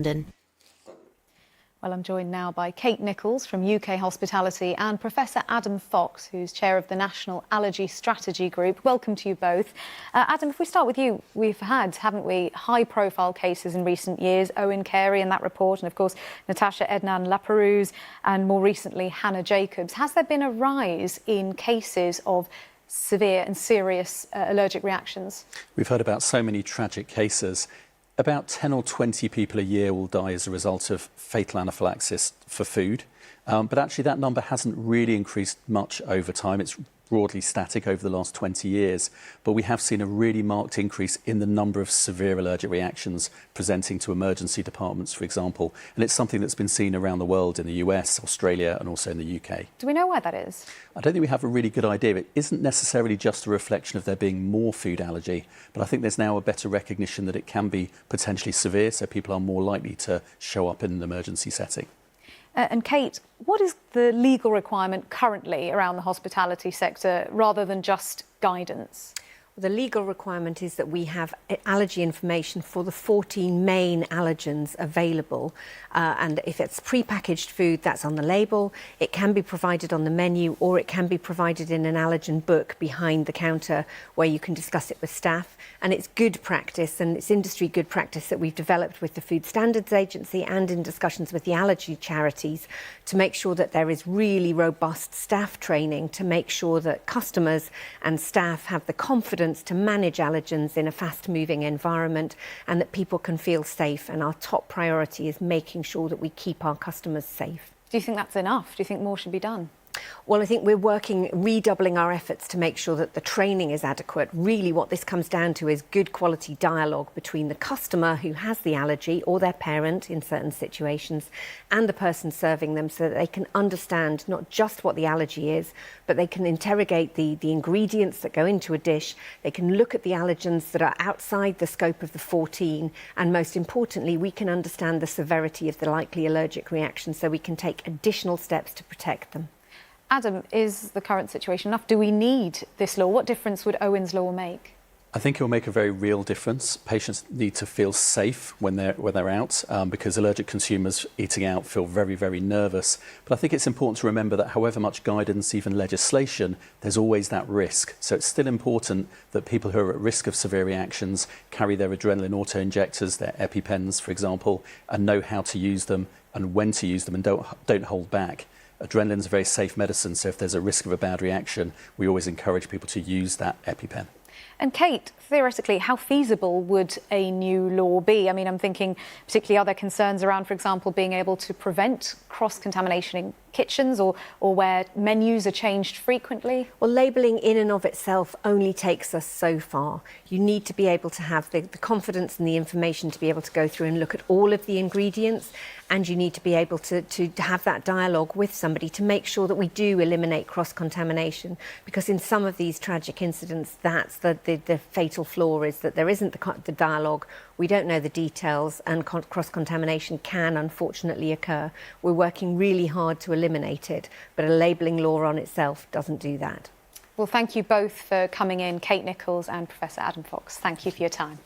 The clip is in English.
London. Well, I'm joined now by Kate Nichols from UK Hospitality and Professor Adam Fox, who's chair of the National Allergy Strategy Group. Welcome to you both. Adam, if we start with you, we've had, haven't we, high-profile cases in recent years, Owen Carey in that report, and of course Natasha Ednan-Laperouse, and more recently Hannah Jacobs. Has there been a rise in cases of severe and serious allergic reactions? We've heard about so many tragic cases. About 10 or 20 people a year will die as a result of fatal anaphylaxis for food. But actually that number hasn't really increased much over time. It's broadly static over the last 20 years. But we have seen a really marked increase in the number of severe allergic reactions presenting to emergency departments, for example. And it's something that's been seen around the world in the US, Australia, and also in the UK. Do we know why that is? I don't think we have a really good idea. It isn't necessarily just a reflection of there being more food allergy, but I think there's now a better recognition that it can be potentially severe, so people are more likely to show up in an emergency setting. And Kate, what is the legal requirement currently around the hospitality sector rather than just guidance? The legal requirement is that we have allergy information for the 14 main allergens available. And if it's pre-packaged food, that's on the label. It can be provided on the menu, or it can be provided in an allergen book behind the counter where you can discuss it with staff. And it's good practice, and it's industry good practice that we've developed with the Food Standards Agency and in discussions with the allergy charities to make sure that there is really robust staff training to make sure that customers and staff have the confidence to manage allergens in a fast-moving environment and that people can feel safe. And our top priority is making sure that we keep our customers safe. Do you think that's enough? Do you think more should be done? Well, I think we're redoubling our efforts to make sure that the training is adequate. Really what this comes down to is good quality dialogue between the customer who has the allergy, or their parent in certain situations, and the person serving them, so that they can understand not just what the allergy is, but they can interrogate the ingredients that go into a dish. They can look at the allergens that are outside the scope of the 14, and most importantly, we can understand the severity of the likely allergic reaction so we can take additional steps to protect them. Adam, is the current situation enough? Do we need this law? What difference would Owen's law make? I think it will make a very real difference. Patients need to feel safe when they're out, because allergic consumers eating out feel very, very nervous. But I think it's important to remember that however much guidance, even legislation, there's always that risk. So it's still important that people who are at risk of severe reactions carry their adrenaline auto-injectors, their EpiPens, for example, and know how to use them and when to use them, and don't hold back. Adrenaline is a very safe medicine, so if there's a risk of a bad reaction, we always encourage people to use that EpiPen. And Kate, theoretically, how feasible would a new law be? I mean, I'm thinking particularly, are there concerns around, for example, being able to prevent cross-contamination in kitchens or where menus are changed frequently? Well, labelling in and of itself only takes us so far. You need to be able to have the confidence and the information to be able to go through and look at all of the ingredients, and you need to be able to have that dialogue with somebody to make sure that we do eliminate cross-contamination, because in some of these tragic incidents, that's the fatal flaw, is that there isn't the dialogue, we don't know the details, and cross-contamination can unfortunately occur. We're working really hard to eliminate it, but a labelling law on itself doesn't do that. Well, thank you both for coming in, Kate Nichols and Professor Adam Fox. Thank you for your time.